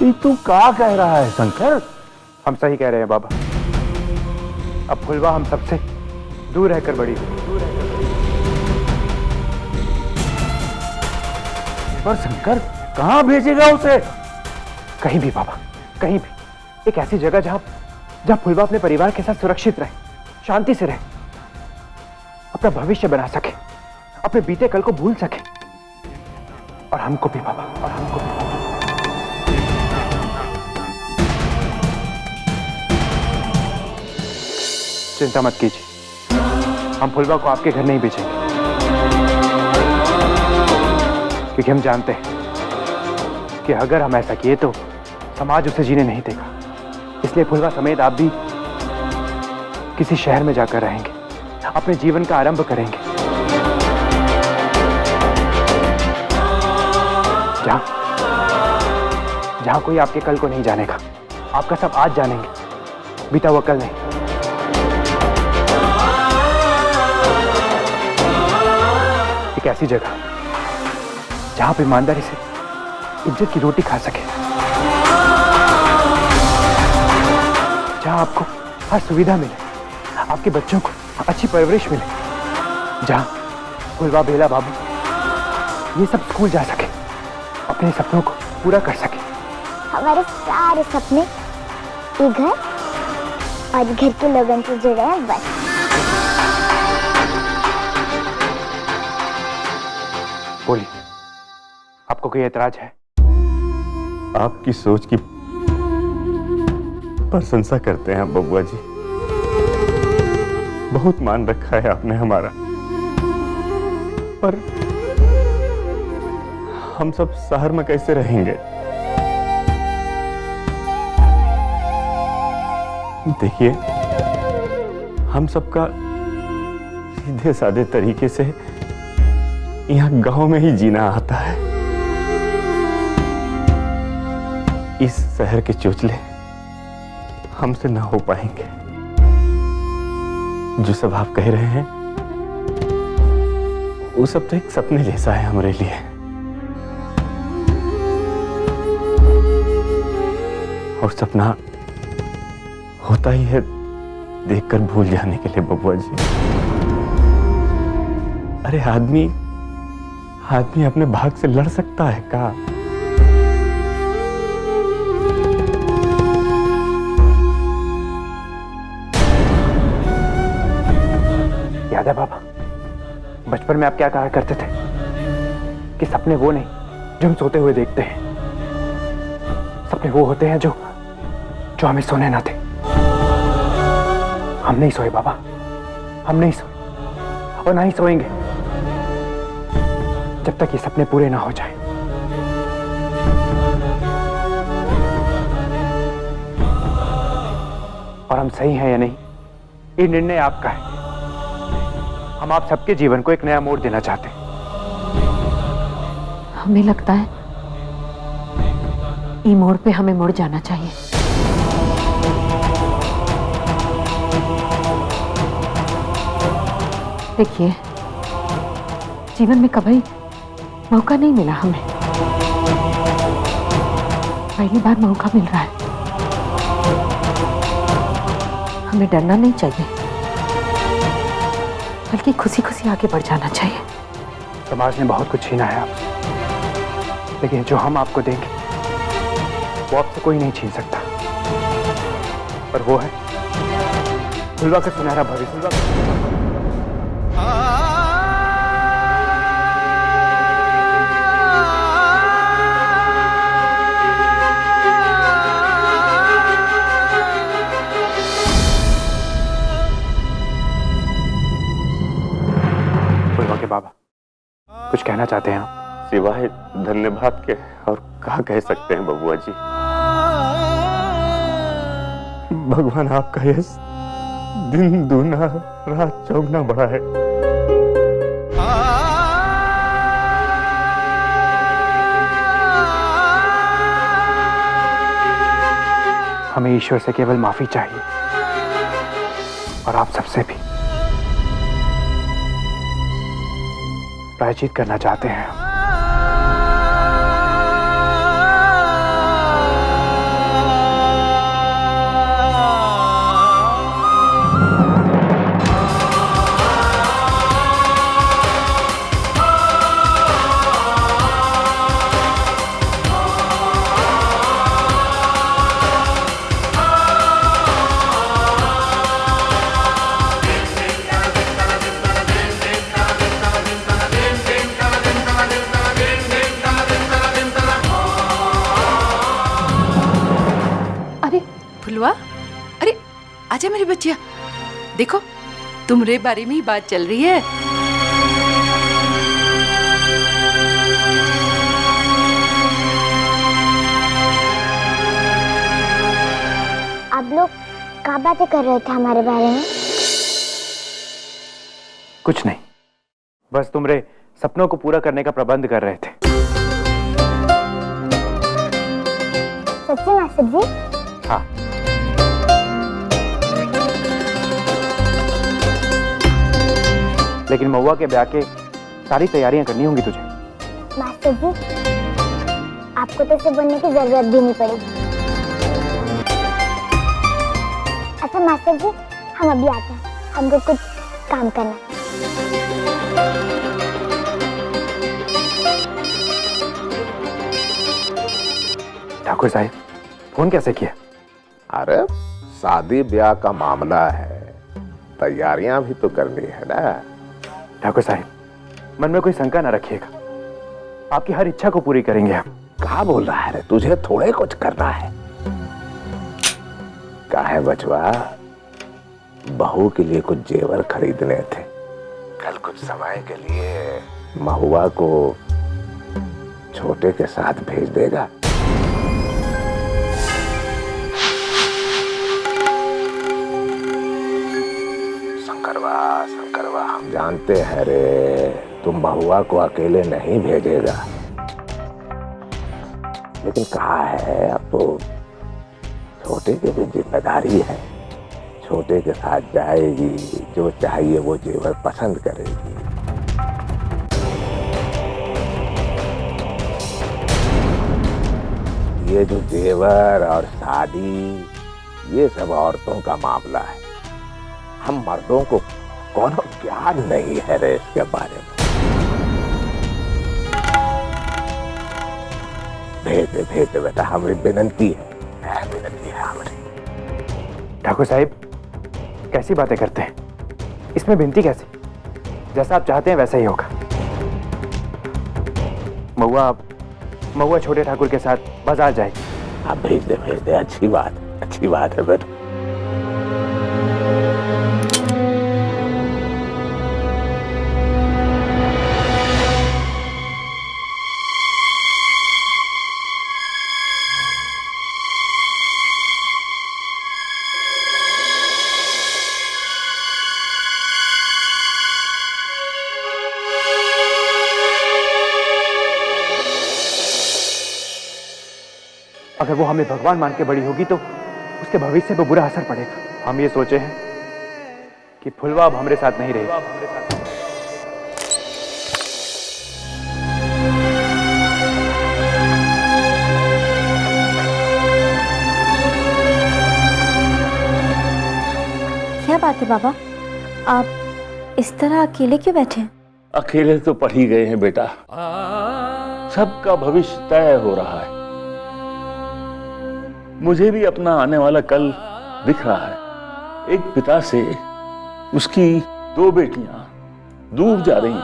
ये तू क्या कह रहा है शंकर? हम सही कह रहे हैं बाबा। अब फुलवा हम सबसे दूर रहकर बड़ी हुई। पर शंकर कहाँ भेजेगा उसे? कहीं भी बाबा, कहीं भी। एक ऐसी जगह जहां फुलवा अपने परिवार के साथ सुरक्षित रहे, शांति से रहे, अपना भविष्य बना सके, अपने बीते कल को भूल सके। और हमको भी बाबा, और हमको भी। चिंता मत कीजिए, हम फुलवा को आपके घर नहीं भेजेंगे, क्योंकि हम जानते हैं कि अगर हम ऐसा किए तो समाज उसे जीने नहीं देगा। इसलिए फुलवा समेत आप भी किसी शहर में जाकर रहेंगे, अपने जीवन का आरंभ करेंगे, जहां कोई आपके कल को नहीं जानेगा। आपका सब आज जानेंगे, बीता हुआ कल नहीं। एक ऐसी जगह जहां पे ईमानदारी से इज्जत की रोटी खा सके, जहां आपको हर सुविधा मिले, आपके बच्चों को अच्छी परवरिश मिले, जहां फुलवा, बेला, बाबू ये सब स्कूल जा सके, अपने सपनों को पूरा कर सके। हमारे सारे सपने ये घर और घर के लोगों से जुड़े हैं बस। बोलिए, आपको कोई एतराज है? आपकी सोच की प्रशंसा करते हैं बबुआ जी। बहुत मान रखा है आपने हमारा, पर हम सब शहर में कैसे रहेंगे? देखिए, हम सबका सीधे साधे तरीके से यहाँ गांव में ही जीना आता है। इस शहर के चोचले हमसे ना हो पाएंगे। जो सब आप कह रहे हैं वो सब तो एक सपने जैसा है हमारे लिए। और सपना होता ही है देखकर भूल जाने के लिए बबुआ जी। अरे आदमी अपने भाग से लड़ सकता है का? याद है बाबा, बचपन में आप क्या कहा करते थे कि सपने वो नहीं जो हम सोते हुए देखते हैं, सपने वो होते हैं जो हमें सोने ना थे। हम नहीं सोए बाबा, हम नहीं सोए और ना ही सोएंगे जब तक ये सपने पूरे ना हो जाएं। और हम सही हैं या नहीं, ये निर्णय आपका है। हम आप सबके जीवन को एक नया मोड़ देना चाहते हैं। हमें लगता है ये मोड़ पे हमें मुड़ जाना चाहिए। देखिए, जीवन में कभी मौका नहीं मिला हमें, पहली बार मौका मिल रहा है। हमें डरना नहीं चाहिए, बल्कि खुशी खुशी आगे बढ़ जाना चाहिए। समाज ने बहुत कुछ छीना है आपसे, लेकिन जो हम आपको देंगे वो आपसे कोई नहीं छीन सकता। और वो है फुलवा का सुनहरा भविष्य। बाबा, कुछ कहना चाहते हैं आप? सिवाय धन्यवाद के और क्या कह सकते हैं बबुआ जी। भगवान आपका ये दिन दूना रात चौगुना बड़ा है। हमें ईश्वर से केवल माफी चाहिए, और आप सबसे भी प्रायश्चित करना चाहते हैं। आजा मेरी बच्चिया, देखो तुम्हारे बारे में ही बात चल रही है। आप लोग क्या बातें कर रहे थे हमारे बारे में? कुछ नहीं, बस तुम्हारे सपनों को पूरा करने का प्रबंध कर रहे थे। सच्ची मास्टर जी? हाँ। लेकिन महुआ के ब्याह के सारी तैयारियां करनी होंगी तुझे। मास्टर जी, आपको तो इसे बनने की जरूरत भी नहीं पड़ेगी। अच्छा मास्टर जी, हम अभी आते हैं, हमको कुछ काम करना है। ठाकुर साहब, फोन कैसे किया? अरे शादी ब्याह का मामला है, तैयारियां भी तो करनी है ना। ठाकुर साहब, मन में कोई शंका ना रखिएगा, आपकी हर इच्छा को पूरी करेंगे हम। कहा बोल रहा है रे, तुझे थोड़े कुछ करना है। काहे बचवा, बहू के लिए कुछ जेवर खरीदने थे, कल कुछ समय के लिए महुआ को छोटे के साथ भेज देगा। शंकरवा, हम जानते हैं रे, तुम महुआ को अकेले नहीं भेजेगा, लेकिन कहा है अब तो छोटे की भी जिम्मेदारी है। छोटे के साथ जाएगी, जो चाहिए वो जेवर पसंद करेगी। ये जो जेवर और शादी, ये सब औरतों का मामला है। हम मर्दों को कोनो ज्ञान नहीं है रे इसके बारे में। भेज दे बेटा, हमारी विनती है हमारी। ठाकुर साहब, कैसी बातें करते हैं, इसमें विनती कैसी? जैसा आप चाहते हैं वैसा ही होगा। महुआ छोटे ठाकुर के साथ बाजार जाएगी। आप भेज दे, अच्छी बात है बेटा। अगर वो हमें भगवान मान के बड़ी होगी तो उसके भविष्य पर बुरा असर पड़ेगा। हम ये सोचे हैं कि फुलवा अब हमारे साथ नहीं रहेगी। क्या बात है बाबा, आप इस तरह अकेले क्यों बैठे हैं? अकेले तो पढ़ ही गए हैं बेटा, सबका भविष्य तय हो रहा है। मुझे भी अपना आने वाला कल दिख रहा है। एक पिता से उसकी 2 बेटियां दूर जा रही हैं।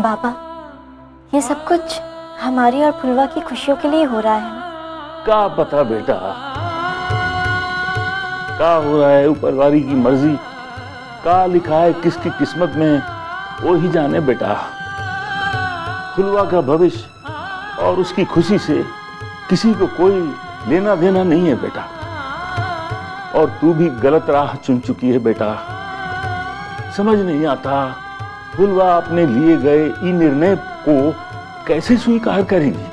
बाबा, ये सब कुछ हमारी और फुलवा की खुशियों के लिए हो रहा है ना? क्या पता बेटा, क्या हो रहा है, ऊपर वाली की मर्जी। क्या लिखा है किसकी किस्मत में, वो ही जाने बेटा। फुलवा का भविष्य और उसकी खुशी से किसी को कोई लेना देना नहीं है बेटा। और तू भी गलत राह चुन चुकी है बेटा। समझ नहीं आता फुलवा अपने लिए गए इस निर्णय को कैसे स्वीकार करेगी।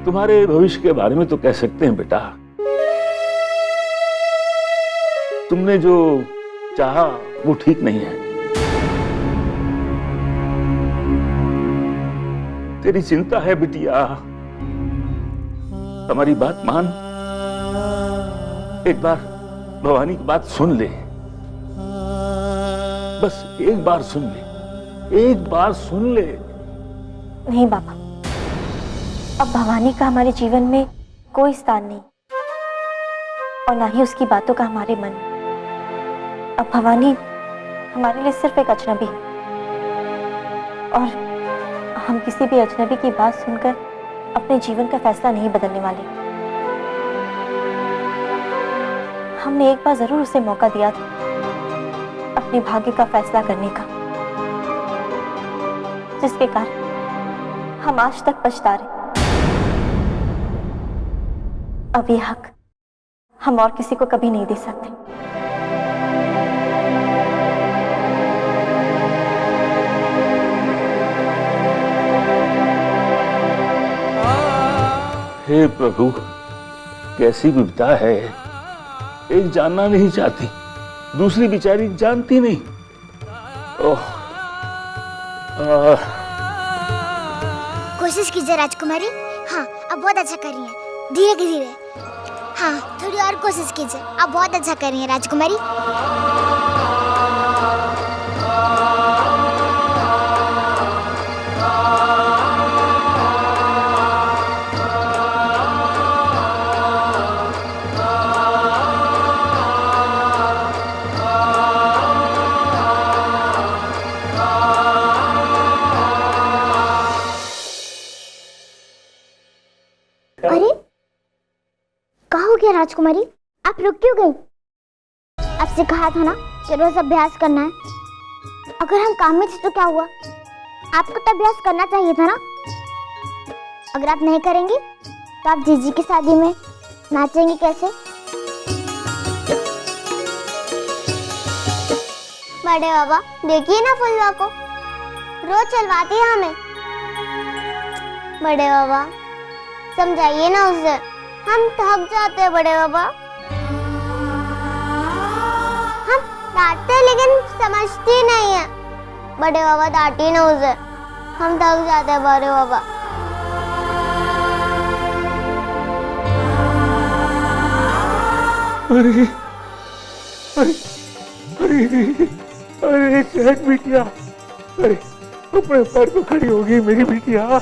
तुम्हारे भविष्य के बारे में तो कह सकते हैं बेटा, तुमने जो चाहा वो ठीक नहीं है। तेरी चिंता है बिटिया, हमारी बात मान। एक बार भवानी की बात सुन ले, बस एक बार सुन ले, एक बार सुन ले। नहीं बाबा, अब भवानी का हमारे जीवन में कोई स्थान नहीं, और ना ही उसकी बातों का हमारे मन में। अब भवानी हमारे लिए सिर्फ एक अजनबी है, और हम किसी भी अजनबी की बात सुनकर अपने जीवन का फैसला नहीं बदलने वाले। हमने एक बार जरूर उसे मौका दिया था अपने भाग्य का फैसला करने का, जिसके कारण हम आज तक पछता रहे। अब ये हक हम और किसी को कभी नहीं दे सकते। हे प्रभु, कैसी विपदा है। एक जानना नहीं चाहती, दूसरी बेचारी जानती नहीं। ओह, कोशिश कीजिए राजकुमारी। हाँ, अब बहुत अच्छा कर रही हैं। धीरे धीरे। हाँ, थोड़ी और कोशिश कीजिए। आप बहुत अच्छा कर रही हैं राजकुमारी। अरे, कहाँ हो गया राजकुमारी? आप रुक क्यों गई? आपसे कहा था ना कि रोज अभ्यास करना है। अगर हम काम में थे तो क्या हुआ? आपको तो अभ्यास करना चाहिए था ना। अगर आप नहीं करेंगी तो आप जीजी की शादी में नाचेंगी कैसे? बड़े बाबा, देखिए ना फुलवा को, रोज चलवाती है हमें। बड़े बाबा, समझाइए ना उसे, हम थक जाते हैं बड़े बाबा। हम डांटते हैं लेकिन समझती नहीं है। बड़े बाबा, डांटिए ना उसे, हम थक जाते हैं बड़े बाबा। अरे अरे अरे अरे चैन बिटिया, अरे अपने पैर पे खड़ी होगी मेरी बिटिया।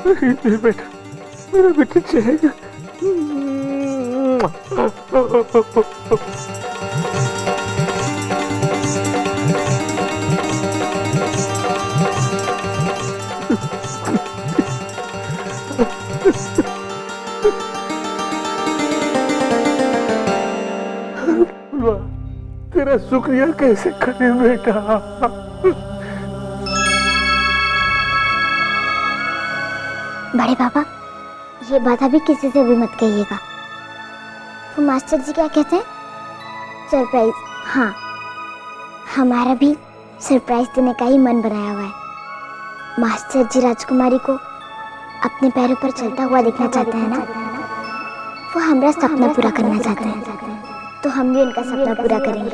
मेरा बेटा, मेरा बेटा चैन। तेरा शुक्रिया कैसे करें बेटा। बड़े बाबा, ये बात अभी किसी से भी मत कहिएगा। तो मास्टर जी क्या कहते हैं? सरप्राइज। हाँ, हमारा भी सरप्राइज देने का ही मन बनाया हुआ है। मास्टर जी राजकुमारी को अपने पैरों पर चलता हुआ देखना चाहते हैं ना। वो हमारा सपना पूरा करना चाहते हैं, तो हम भी उनका सपना पूरा करेंगे।